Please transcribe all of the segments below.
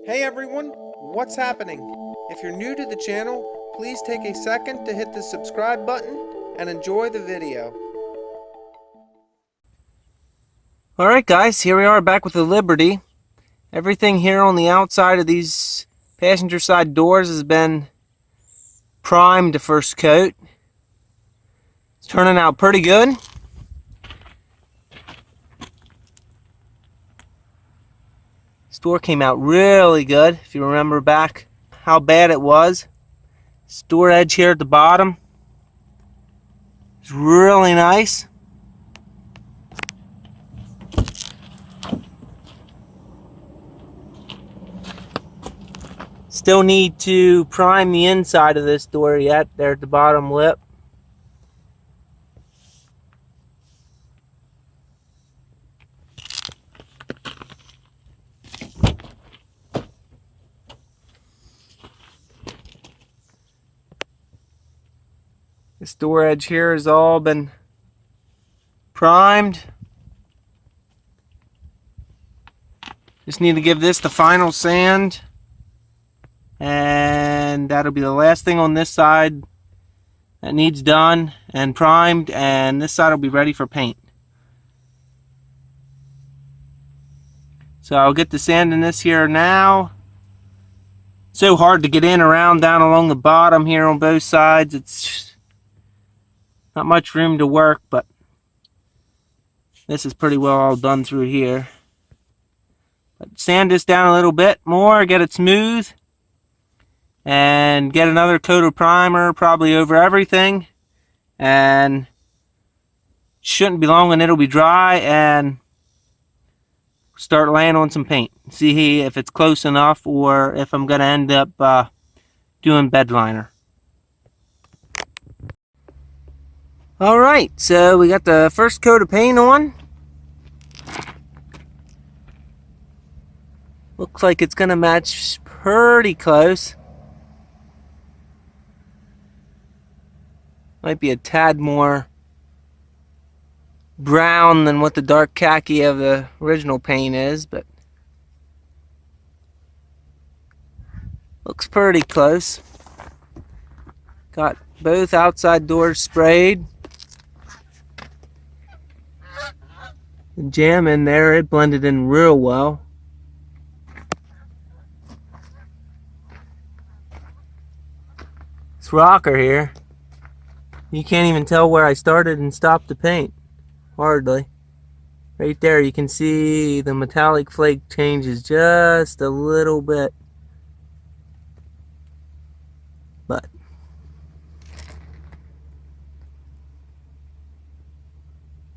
Hey everyone, what's happening? If you're new to the channel, please take a second to hit the subscribe button and enjoy the video. Alright guys, here we are back with the Liberty. Everything here on the outside of these passenger side doors has been primed to first coat. It's turning out pretty good. This door came out really good, if you remember back how bad it was. This door edge here at the bottom is really nice. Still need to prime the inside of this door yet, there at the bottom lip. This door edge here has all been primed. Just need to give this the final sand, and that'll be the last thing on this side that needs done and primed, and this side will be ready for paint. So I'll get the sand in this here now. So hard to get in around down along the bottom here on both sides. It's not much room to work, but this is pretty well all done through here. But sand this down a little bit more, get it smooth, and get another coat of primer probably over everything, and shouldn't be long and it'll be dry, and start laying on some paint. See if it's close enough or if I'm going to end up doing bed liner. Alright, so we got the first coat of paint on. Looks like it's going to match pretty close. Might be a tad more brown than what the dark khaki of the original paint is, but looks pretty close. Got both outside doors sprayed. The jam in there, it blended in real well. This rocker here, you can't even tell where I started and stopped the paint. Hardly. Right there you can see the metallic flake changes just a little bit. But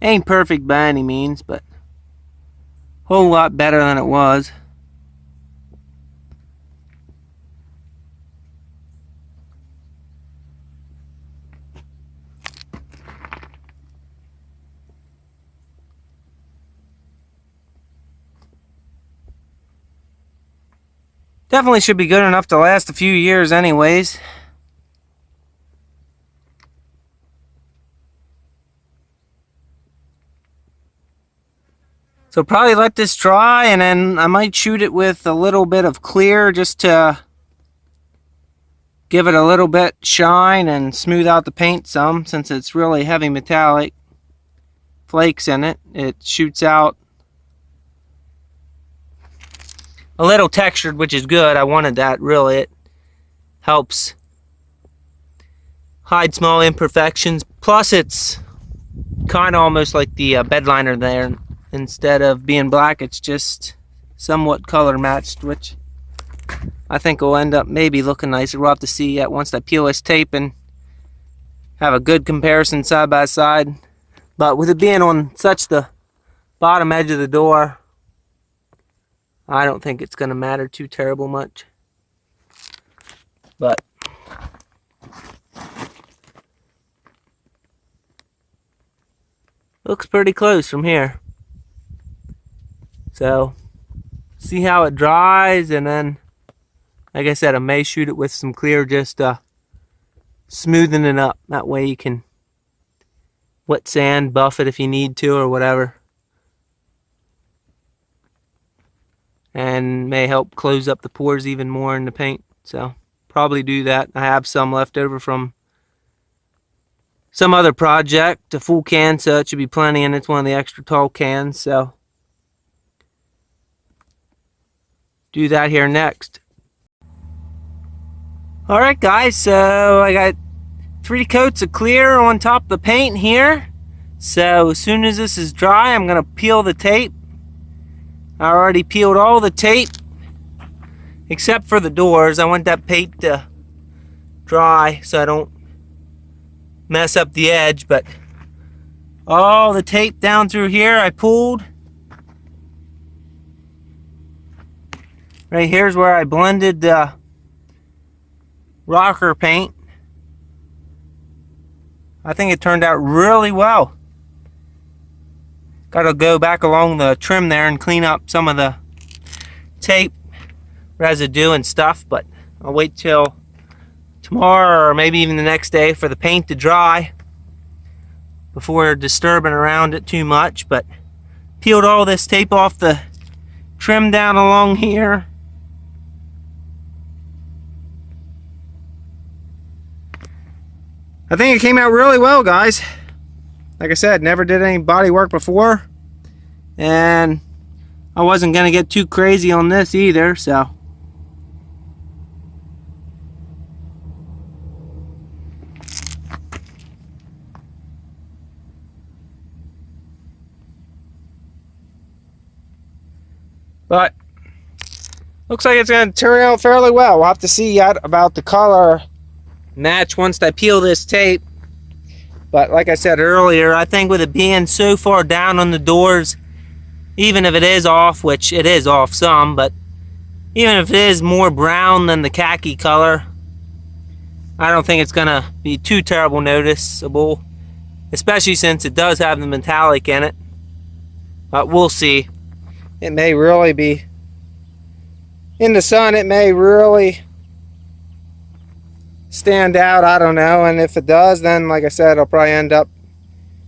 ain't perfect by any means, but a whole lot better than it was. Definitely should be good enough to last a few years anyways. So probably let this dry, and then I might shoot it with a little bit of clear just to give it a little bit shine and smooth out the paint some, since it's really heavy metallic flakes in it. It shoots out a little textured, which is good. I wanted that, really. It helps hide small imperfections. Plus it's kind of almost like the bed liner there. Instead of being black, it's just somewhat color matched, which I think will end up maybe looking nicer. We'll have to see yet once I peel this tape and have a good comparison side by side. But with it being on such the bottom edge of the door, I don't think it's going to matter too terrible much. But looks pretty close from here. So see how it dries, and then like I said, I may shoot it with some clear, just smoothing it up. That way you can wet sand, buff it if you need to or whatever. and may help close up the pores even more in the paint. So probably do that. I have some left over from some other project, a full can, so it should be plenty, and it's one of the extra tall cans, so do that here next. Alright guys, so I got 3 coats of clear on top of the paint here. So as soon as this is dry, I'm going to peel the tape. I already peeled all the tape except for the doors. I want that paint to dry so I don't mess up the edge, but all the tape down through here I pulled. Right here's where I blended the rocker paint. I think it turned out really well. Got to go back along the trim there and clean up some of the tape residue and stuff, but I'll wait till tomorrow or maybe even the next day for the paint to dry before disturbing around it too much. But peeled all this tape off the trim down along here. I think it came out really well, guys. Like I said, never did any body work before, and I wasn't gonna get too crazy on this either, so but looks like it's gonna turn out fairly well. We'll have to see yet about the color match once I peel this tape. But like I said earlier, I think with it being so far down on the doors, even if it is off, which it is off some, but even if it is more brown than the khaki color, I don't think it's gonna be too terrible noticeable, especially since it does have the metallic in it. But we'll see. It may really be in the sun, it may really stand out, I don't know, and if it does, then like I said, I'll probably end up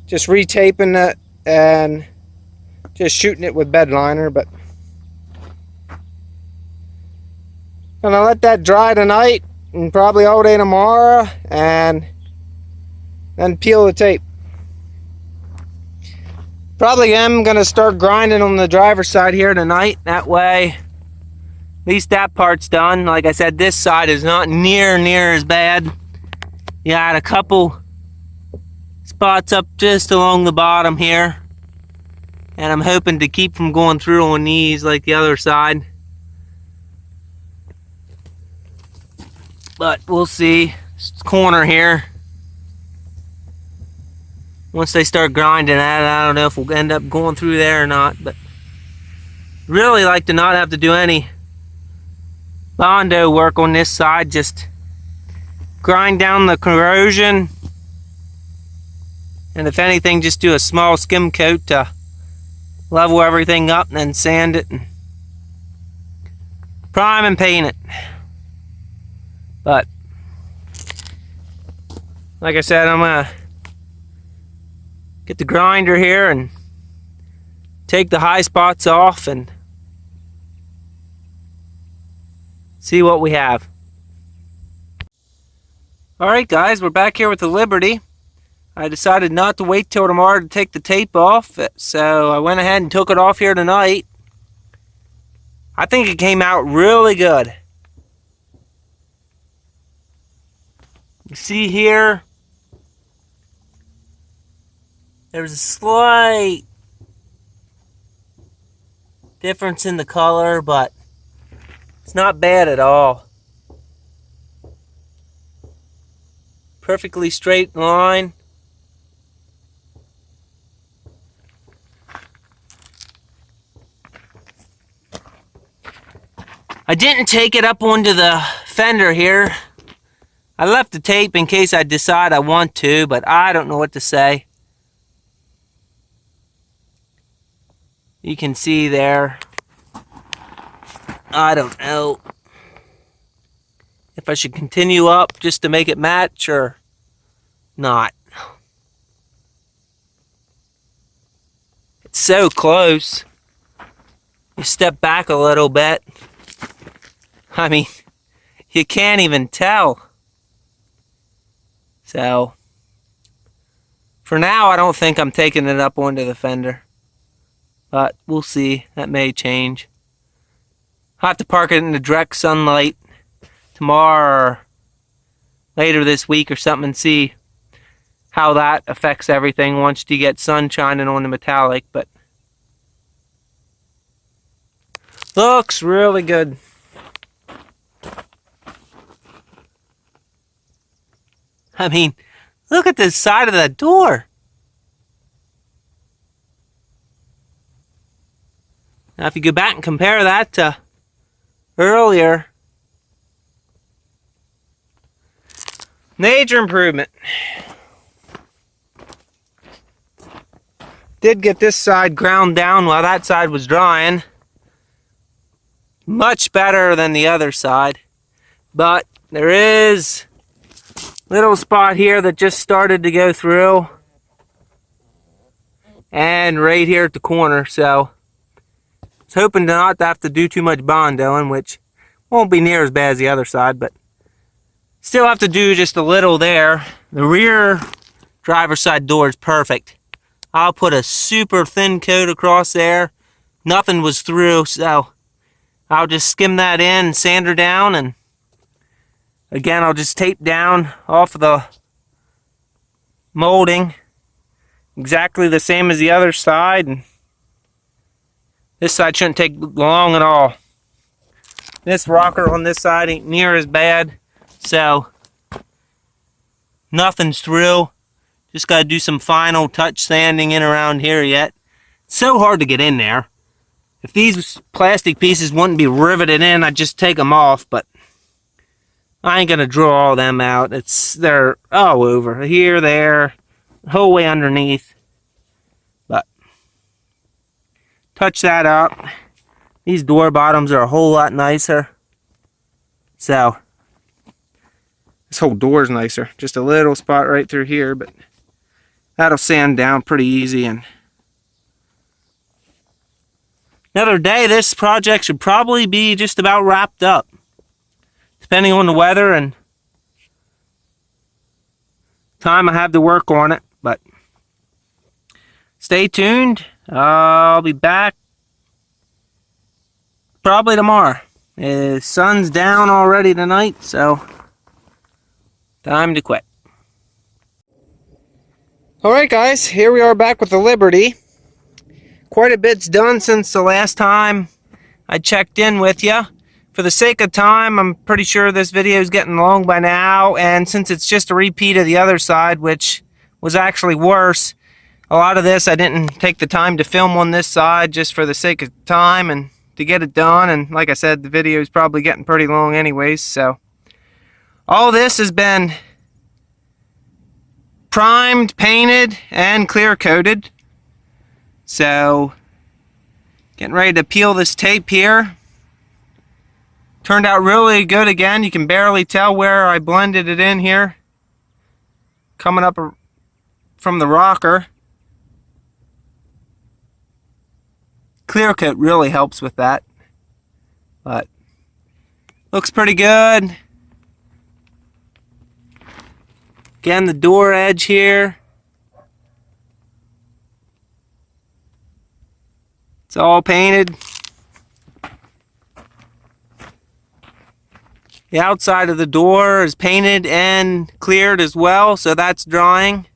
just retaping it and just shooting it with bed liner. But gonna let that dry tonight and probably all day tomorrow, and then peel the tape. Probably am gonna start grinding on the driver's side here tonight. That way at least that part's done. Like I said, this side is not near as bad. Yeah, I had a couple spots up just along the bottom here, and I'm hoping to keep from going through on these like the other side. But we'll see. This corner here, once they start grinding at it, I don't know if we'll end up going through there or not, but really like to not have to do any Bondo work on this side. Just grind down the corrosion, and if anything, just do a small skim coat to level everything up, and then sand it and prime and paint it. But like I said, I'm gonna get the grinder here and take the high spots off and see what we have. Alright guys, we're back here with the Liberty. I decided not to wait till tomorrow to take the tape off, so I went ahead and took it off here tonight. I think it came out really good. You see here, there's a slight difference in the color, but it's not bad at all. Perfectly straight line. I didn't take it up onto the fender here. I left the tape in case I decide I want to, but I don't know what to say. You can see there. I don't know if I should continue up just to make it match or not. It's so close. You step back a little bit. I mean, you can't even tell. So, for now, I don't think I'm taking it up onto the fender. But we'll see. That may change. I'll have to park it in the direct sunlight tomorrow or later this week or something and see how that affects everything once you get sun shining on the metallic. But looks really good. I mean, look at the side of that door. Now, if you go back and compare that to earlier, major improvement. Did get this side ground down while that side was drying. Much better than the other side. But there is a little spot here that just started to go through. And right here at the corner, so I was hoping not to have to do too much bondoing, which won't be near as bad as the other side, but still have to do just a little there. The rear driver's side door is perfect. I'll put a super thin coat across there. Nothing was through, so I'll just skim that in, sand her down, and again, I'll just tape down off of the molding exactly the same as the other side. And this side shouldn't take long at all. This rocker on this side ain't near as bad, so nothing's through. Just got to do some final touch sanding in around here yet. It's so hard to get in there. If these plastic pieces wouldn't be riveted in, I'd just take them off, but I ain't going to draw all them out. They're all over. Here, there, the whole way underneath. But touch that up. These door bottoms are a whole lot nicer. So this whole door is nicer. Just a little spot right through here, but that'll sand down pretty easy. And another day, this project should probably be just about wrapped up, depending on the weather and time I have to work on it. But stay tuned. I'll be back probably tomorrow. The sun's down already tonight, so time to quit. Alright guys, here we are back with the Liberty. Quite a bit's done since the last time I checked in with you. For the sake of time, I'm pretty sure this video is getting long by now, and since it's just a repeat of the other side, which was actually worse, a lot of this I didn't take the time to film on this side just for the sake of time and to get it done. And like I said, the video is probably getting pretty long anyways, so all this has been primed, painted, and clear coated. So getting ready to peel this tape here. Turned out really good again. You can barely tell where I blended it in here, coming up from the rocker. Clear coat really helps with that, but looks pretty good. Again, the door edge here, it's all painted. The outside of the door is painted and cleared as well, so that's drying.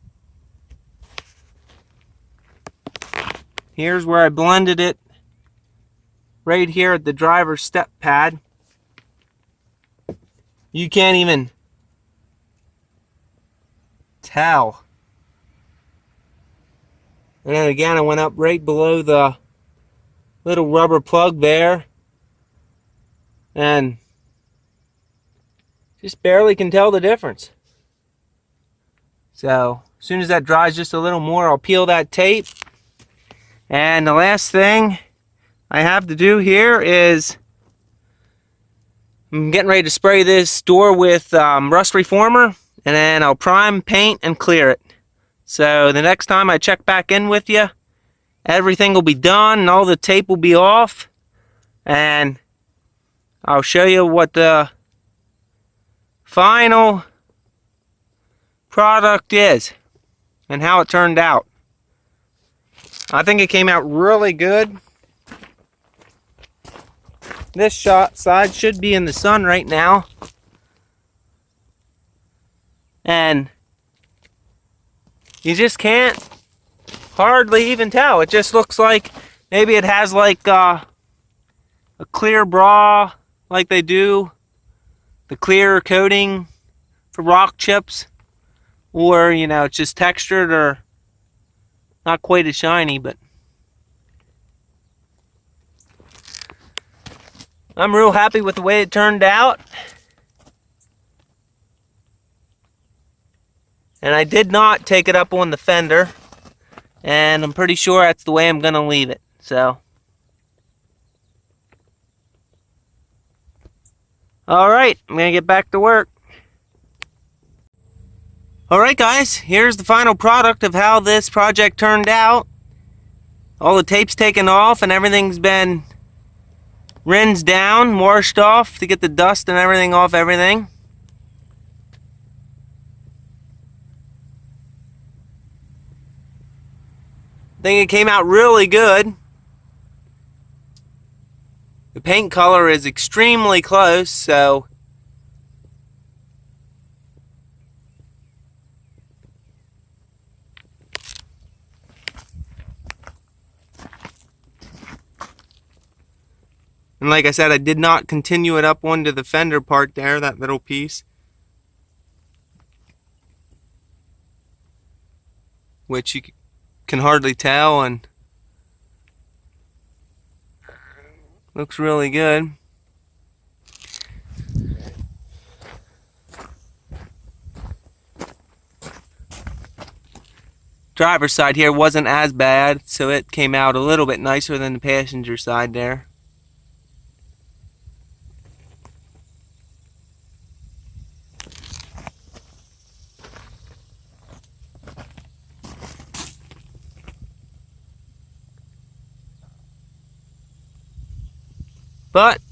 Here's where I blended it, right here at the driver's step pad. You can't even tell. And then again, I went up right below the little rubber plug there, and just barely can tell the difference. So as soon as that dries just a little more, I'll peel that tape. And the last thing I have to do here is I'm getting ready to spray this door with rust reformer, and then I'll prime, paint, and clear it. So the next time I check back in with you, everything will be done and all the tape will be off. and I'll show you what the final product is and how it turned out. I think it came out really good. This side should be in the sun right now, and you just can't hardly even tell. It just looks like maybe it has like a clear bra, like they do the clear coating for rock chips, or you know, it's just textured or not quite as shiny. But I'm real happy with the way it turned out. And I did not take it up on the fender, and I'm pretty sure that's the way I'm gonna leave it. So alright, I'm gonna get back to work. Alright guys, here's the final product of how this project turned out. All the tape's taken off and everything's been rinsed down, washed off to get the dust and everything off everything. I think it came out really good. The paint color is extremely close, so and like I said, I did not continue it up onto the fender part there, that little piece, which you can hardly tell, and looks really good. Driver's side here wasn't as bad, so it came out a little bit nicer than the passenger side there. But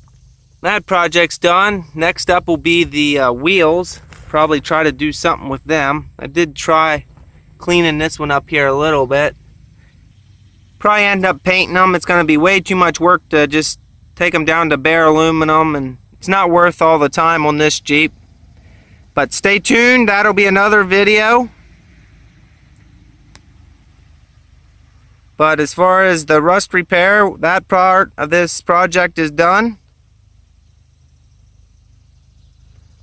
that project's done. Next up will be the wheels. Probably try to do something with them. I did try cleaning this one up here a little bit. Probably end up painting them. It's going to be way too much work to just take them down to bare aluminum, and it's not worth all the time on this Jeep. But stay tuned, that'll be another video. But as far as the rust repair, that part of this project is done.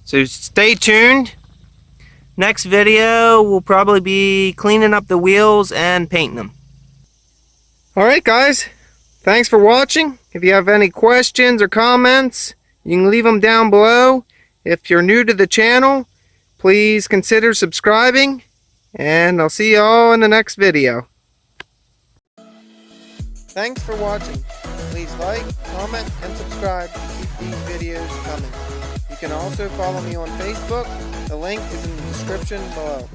So stay tuned. Next video will probably be cleaning up the wheels and painting them. Alright guys, thanks for watching. If you have any questions or comments, you can leave them down below. If you're new to the channel, please consider subscribing, and I'll see you all in the next video. Thanks for watching. Please like, comment, and subscribe to keep these videos coming. You can also follow me on Facebook. The link is in the description below.